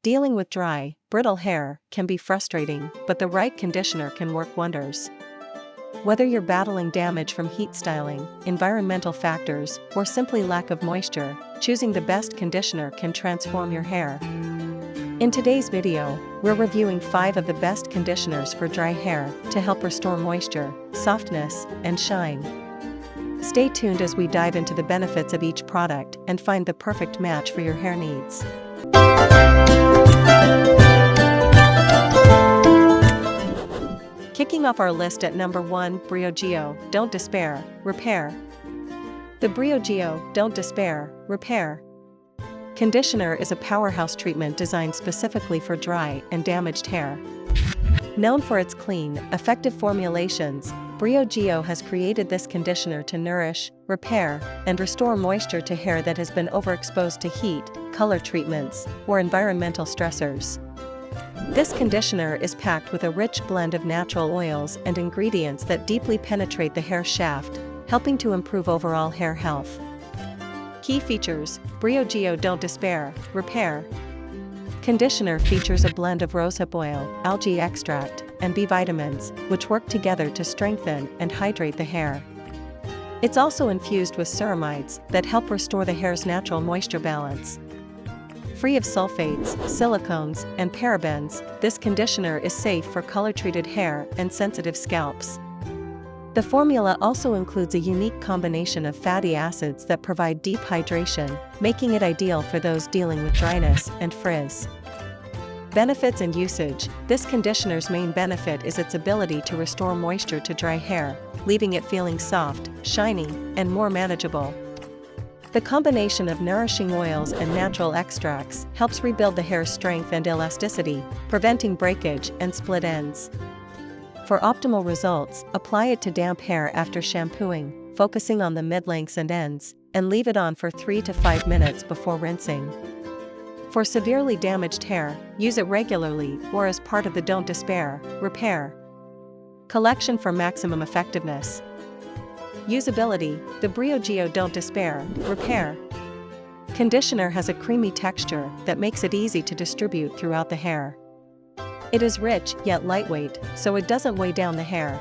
Dealing with dry, brittle hair can be frustrating, but the right conditioner can work wonders. Whether you're battling damage from heat styling, environmental factors, or simply lack of moisture, choosing the best conditioner can transform your hair. In today's video, we're reviewing 5 of the best conditioners for dry hair to help restore moisture, softness, and shine. Stay tuned as we dive into the benefits of each product and find the perfect match for your hair needs. Kicking off our list at number 1, Briogeo, Don't Despair, Repair. The Briogeo, Don't Despair, Repair conditioner is a powerhouse treatment designed specifically for dry and damaged hair. Known for its clean, effective formulations, Briogeo has created this conditioner to nourish, repair, and restore moisture to hair that has been overexposed to heat, color treatments, or environmental stressors. This conditioner is packed with a rich blend of natural oils and ingredients that deeply penetrate the hair shaft, helping to improve overall hair health. Key features: Briogeo Don't Despair, Repair. Conditioner features a blend of rosehip oil, algae extract, and B vitamins, which work together to strengthen and hydrate the hair. It's also infused with ceramides that help restore the hair's natural moisture balance. Free of sulfates, silicones, and parabens, this conditioner is safe for color-treated hair and sensitive scalps. The formula also includes a unique combination of fatty acids that provide deep hydration, making it ideal for those dealing with dryness and frizz. Benefits and usage: this conditioner's main benefit is its ability to restore moisture to dry hair, leaving it feeling soft, shiny, and more manageable. The combination of nourishing oils and natural extracts helps rebuild the hair's strength and elasticity, preventing breakage and split ends. For optimal results, apply it to damp hair after shampooing, focusing on the mid-lengths and ends, and leave it on for 3 to 5 minutes before rinsing. For severely damaged hair, use it regularly or as part of the Don't Despair, Repair collection for maximum effectiveness. Usability: the Briogeo Don't Despair, Repair conditioner has a creamy texture that makes it easy to distribute throughout the hair. It is rich yet lightweight, so it doesn't weigh down the hair.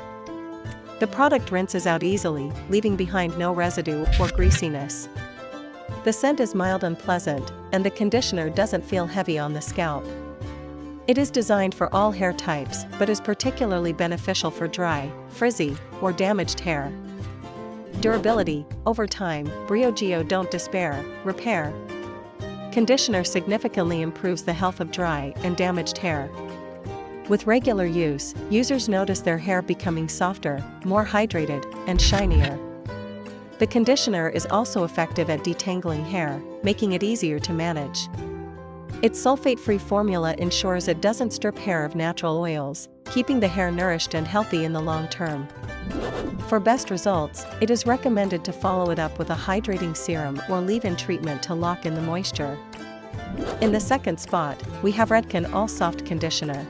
The product rinses out easily, leaving behind no residue or greasiness. The scent is mild and pleasant, and the conditioner doesn't feel heavy on the scalp. It is designed for all hair types, but is particularly beneficial for dry, frizzy, or damaged hair. Durability: over time, Briogeo Don't Despair, Repair conditioner significantly improves the health of dry and damaged hair. With regular use, users notice their hair becoming softer, more hydrated, and shinier. The conditioner is also effective at detangling hair, making it easier to manage. Its sulfate-free formula ensures it doesn't strip hair of natural oils, keeping the hair nourished and healthy in the long term. For best results, it is recommended to follow it up with a hydrating serum or leave-in treatment to lock in the moisture. In the second spot, we have Redken All Soft Conditioner.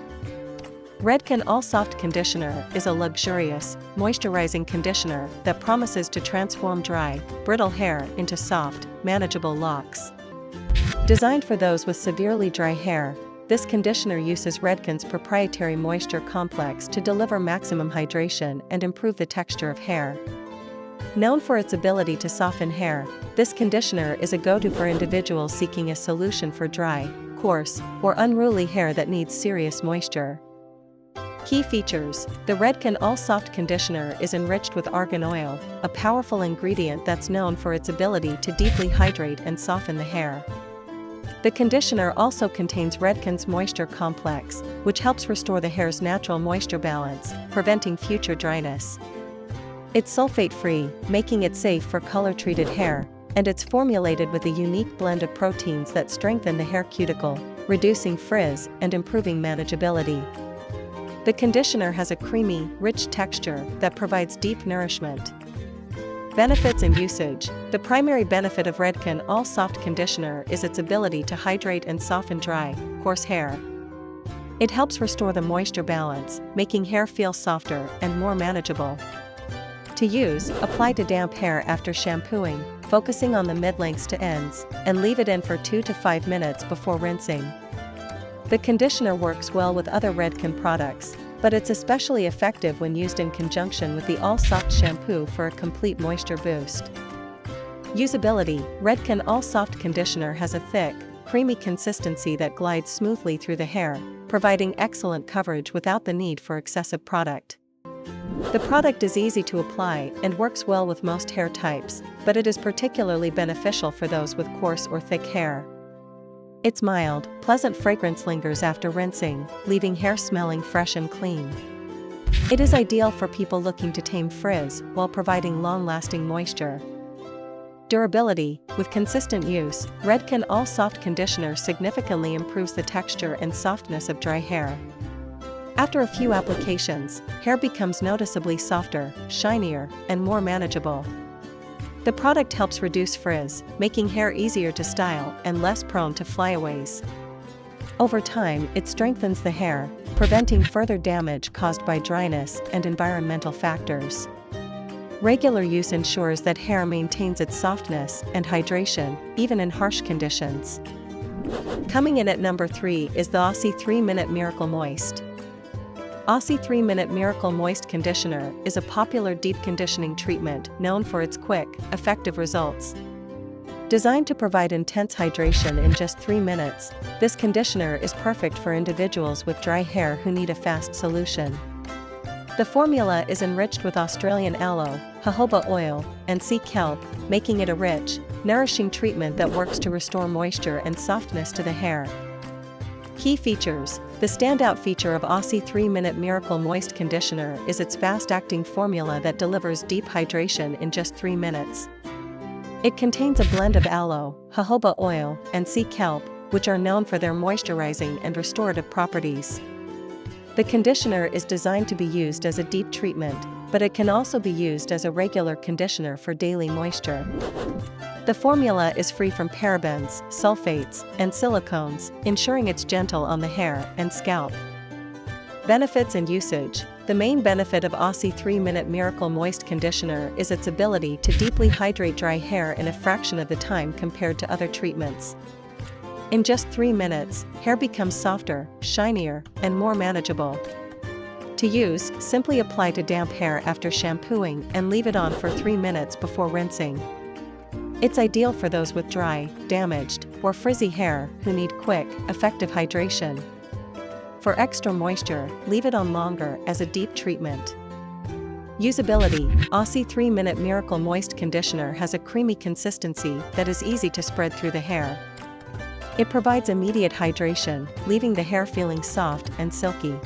Redken All Soft Conditioner is a luxurious, moisturizing conditioner that promises to transform dry, brittle hair into soft, manageable locks. Designed for those with severely dry hair, this conditioner uses Redken's proprietary moisture complex to deliver maximum hydration and improve the texture of hair. Known for its ability to soften hair, this conditioner is a go-to for individuals seeking a solution for dry, coarse, or unruly hair that needs serious moisture. Key features: the Redken All Soft Conditioner is enriched with argan oil, a powerful ingredient that's known for its ability to deeply hydrate and soften the hair. The conditioner also contains Redken's moisture complex, which helps restore the hair's natural moisture balance, preventing future dryness. It's sulfate-free, making it safe for color-treated hair, and it's formulated with a unique blend of proteins that strengthen the hair cuticle, reducing frizz and improving manageability. The conditioner has a creamy, rich texture that provides deep nourishment. Benefits and usage: the primary benefit of Redken All Soft Conditioner is its ability to hydrate and soften dry, coarse hair. It helps restore the moisture balance, making hair feel softer and more manageable. To use, apply to damp hair after shampooing, focusing on the mid-lengths to ends, and leave it in for 2 to 5 minutes before rinsing. The conditioner works well with other Redken products, but it's especially effective when used in conjunction with the All Soft shampoo for a complete moisture boost. Usability: Redken All Soft Conditioner has a thick, creamy consistency that glides smoothly through the hair, providing excellent coverage without the need for excessive product. The product is easy to apply and works well with most hair types, but it is particularly beneficial for those with coarse or thick hair. Its mild, pleasant fragrance lingers after rinsing, leaving hair smelling fresh and clean. It is ideal for people looking to tame frizz while providing long-lasting moisture. Durability: with consistent use, Redken All Soft Conditioner significantly improves the texture and softness of dry hair. After a few applications, hair becomes noticeably softer, shinier, and more manageable. The product helps reduce frizz, making hair easier to style and less prone to flyaways. Over time, it strengthens the hair, preventing further damage caused by dryness and environmental factors. Regular use ensures that hair maintains its softness and hydration, even in harsh conditions. Coming in at number 3 is the Aussie 3-Minute Miracle Moist. Aussie 3-Minute Miracle Moist Conditioner is a popular deep conditioning treatment known for its quick, effective results. Designed to provide intense hydration in just 3 minutes, this conditioner is perfect for individuals with dry hair who need a fast solution. The formula is enriched with Australian aloe, jojoba oil, and sea kelp, making it a rich, nourishing treatment that works to restore moisture and softness to the hair. Key features: the standout feature of Aussie 3-Minute Miracle Moist Conditioner is its fast-acting formula that delivers deep hydration in just 3 minutes. It contains a blend of aloe, jojoba oil, and sea kelp, which are known for their moisturizing and restorative properties. The conditioner is designed to be used as a deep treatment, but it can also be used as a regular conditioner for daily moisture. The formula is free from parabens, sulfates, and silicones, ensuring it's gentle on the hair and scalp. Benefits and usage: the main benefit of Aussie 3-Minute Miracle Moist Conditioner is its ability to deeply hydrate dry hair in a fraction of the time compared to other treatments. In just 3 minutes, hair becomes softer, shinier, and more manageable. To use, simply apply to damp hair after shampooing and leave it on for 3 minutes before rinsing. It's ideal for those with dry, damaged, or frizzy hair who need quick, effective hydration. For extra moisture, leave it on longer as a deep treatment. Usability: Aussie 3-Minute Miracle Moist Conditioner has a creamy consistency that is easy to spread through the hair. It provides immediate hydration, leaving the hair feeling soft and silky.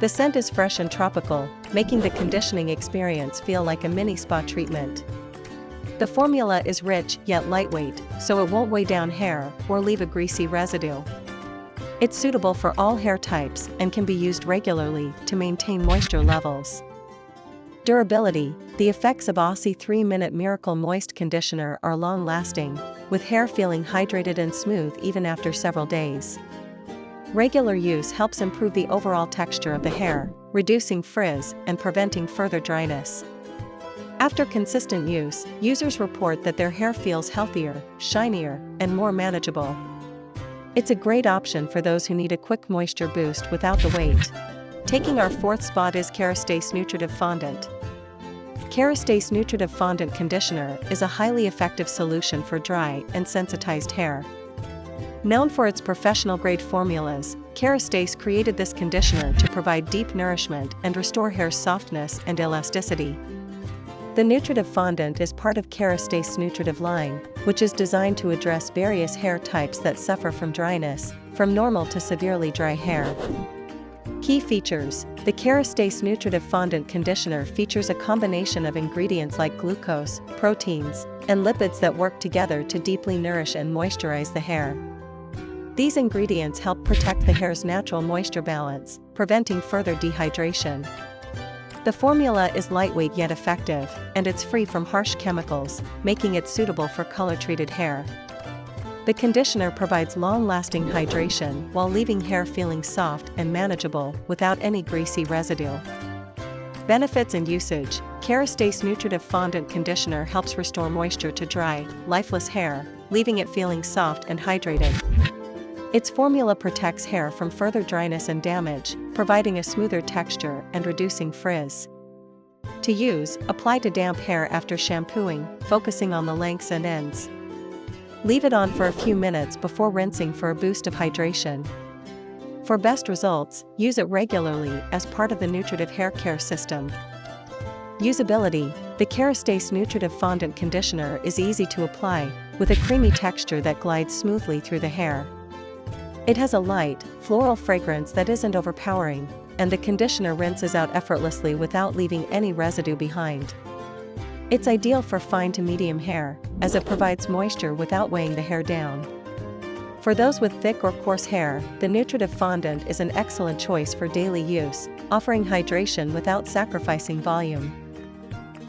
The scent is fresh and tropical, making the conditioning experience feel like a mini spa treatment. The formula is rich yet lightweight, so it won't weigh down hair or leave a greasy residue. It's suitable for all hair types and can be used regularly to maintain moisture levels. Durability: the effects of Aussie 3-Minute Miracle Moist Conditioner are long-lasting, with hair feeling hydrated and smooth even after several days. Regular use helps improve the overall texture of the hair, reducing frizz and preventing further dryness. After consistent use, users report that their hair feels healthier, shinier, and more manageable. It's a great option for those who need a quick moisture boost without the wait. Taking our 4th spot is Kérastase Nutritive Fondant. Kérastase Nutritive Fondant Conditioner is a highly effective solution for dry and sensitized hair. Known for its professional-grade formulas, Kérastase created this conditioner to provide deep nourishment and restore hair's softness and elasticity. The Nutritive Fondant is part of Kérastase Nutritive line, which is designed to address various hair types that suffer from dryness, from normal to severely dry hair. Key features: the Kérastase Nutritive Fondant Conditioner features a combination of ingredients like glucose, proteins, and lipids that work together to deeply nourish and moisturize the hair. These ingredients help protect the hair's natural moisture balance, preventing further dehydration. The formula is lightweight yet effective, and it's free from harsh chemicals, making it suitable for color-treated hair. The conditioner provides long-lasting hydration while leaving hair feeling soft and manageable without any greasy residue. Benefits and usage: Kérastase Nutritive Fondant Conditioner helps restore moisture to dry, lifeless hair, leaving it feeling soft and hydrated. Its formula protects hair from further dryness and damage, providing a smoother texture and reducing frizz. To use, apply to damp hair after shampooing, focusing on the lengths and ends. Leave it on for a few minutes before rinsing for a boost of hydration. For best results, use it regularly as part of the Nutritive hair care system. Usability: the Kérastase Nutritive Fondant Conditioner is easy to apply, with a creamy texture that glides smoothly through the hair. It has a light, floral fragrance that isn't overpowering, and the conditioner rinses out effortlessly without leaving any residue behind. It's ideal for fine to medium hair, as it provides moisture without weighing the hair down. For those with thick or coarse hair, the Nutritive Fondant is an excellent choice for daily use, offering hydration without sacrificing volume.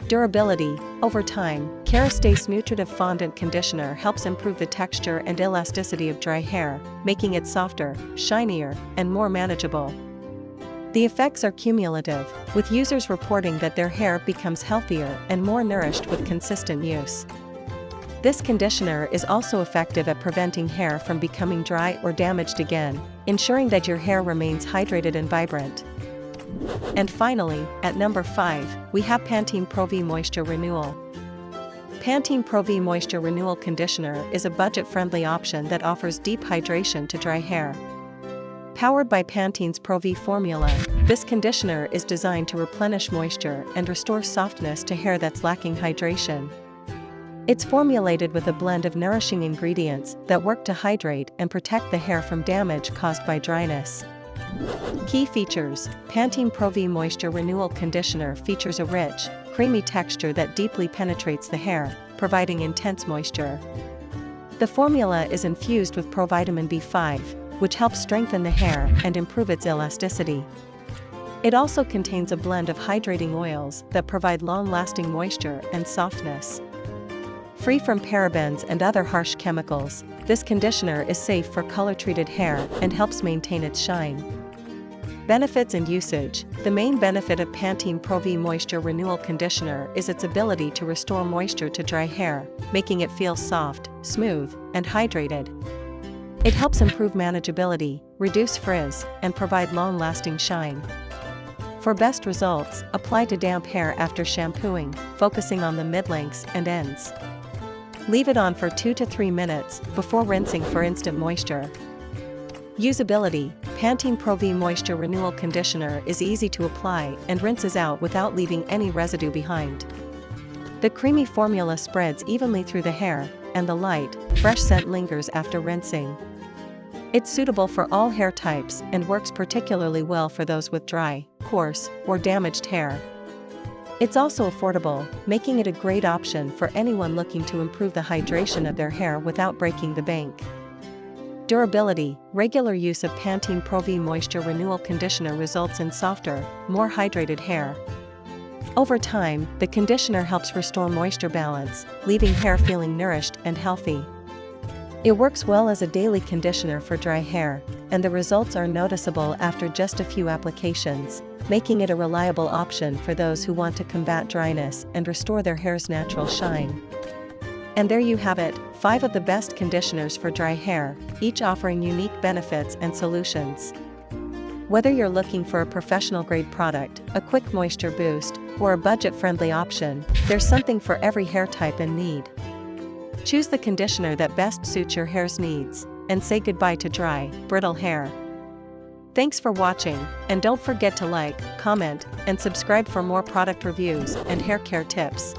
Durability: over time, Kérastase Nutritive Fondant Conditioner helps improve the texture and elasticity of dry hair, making it softer, shinier, and more manageable. The effects are cumulative, with users reporting that their hair becomes healthier and more nourished with consistent use. This conditioner is also effective at preventing hair from becoming dry or damaged again, ensuring that your hair remains hydrated and vibrant. And finally, at number 5, we have Pantene Pro-V Moisture Renewal. Pantene Pro-V Moisture Renewal Conditioner is a budget-friendly option that offers deep hydration to dry hair. Powered by Pantene's Pro-V formula, this conditioner is designed to replenish moisture and restore softness to hair that's lacking hydration. It's formulated with a blend of nourishing ingredients that work to hydrate and protect the hair from damage caused by dryness. Key features: Pantene Pro-V Moisture Renewal Conditioner features a rich, creamy texture that deeply penetrates the hair, providing intense moisture. The formula is infused with provitamin B5, which helps strengthen the hair and improve its elasticity. It also contains a blend of hydrating oils that provide long-lasting moisture and softness. Free from parabens and other harsh chemicals, this conditioner is safe for color-treated hair and helps maintain its shine. Benefits and usage: the main benefit of Pantene Pro-V Moisture Renewal Conditioner is its ability to restore moisture to dry hair, making it feel soft, smooth, and hydrated. It helps improve manageability, reduce frizz, and provide long-lasting shine. For best results, apply to damp hair after shampooing, focusing on the mid-lengths and ends. Leave it on for 2 to 3 minutes before rinsing for instant moisture. Usability: Pantene Pro-V Moisture Renewal Conditioner is easy to apply and rinses out without leaving any residue behind. The creamy formula spreads evenly through the hair, and the light, fresh scent lingers after rinsing. It's suitable for all hair types and works particularly well for those with dry, coarse, or damaged hair. It's also affordable, making it a great option for anyone looking to improve the hydration of their hair without breaking the bank. Durability: regular use of Pantene Pro-V Moisture Renewal Conditioner results in softer, more hydrated hair. Over time, the conditioner helps restore moisture balance, leaving hair feeling nourished and healthy. It works well as a daily conditioner for dry hair, and the results are noticeable after just a few applications, making it a reliable option for those who want to combat dryness and restore their hair's natural shine. And there you have it, 5 of the best conditioners for dry hair, each offering unique benefits and solutions. Whether you're looking for a professional-grade product, a quick moisture boost, or a budget-friendly option, there's something for every hair type and need. Choose the conditioner that best suits your hair's needs, and say goodbye to dry, brittle hair. Thanks for watching, and don't forget to like, comment, and subscribe for more product reviews and hair care tips.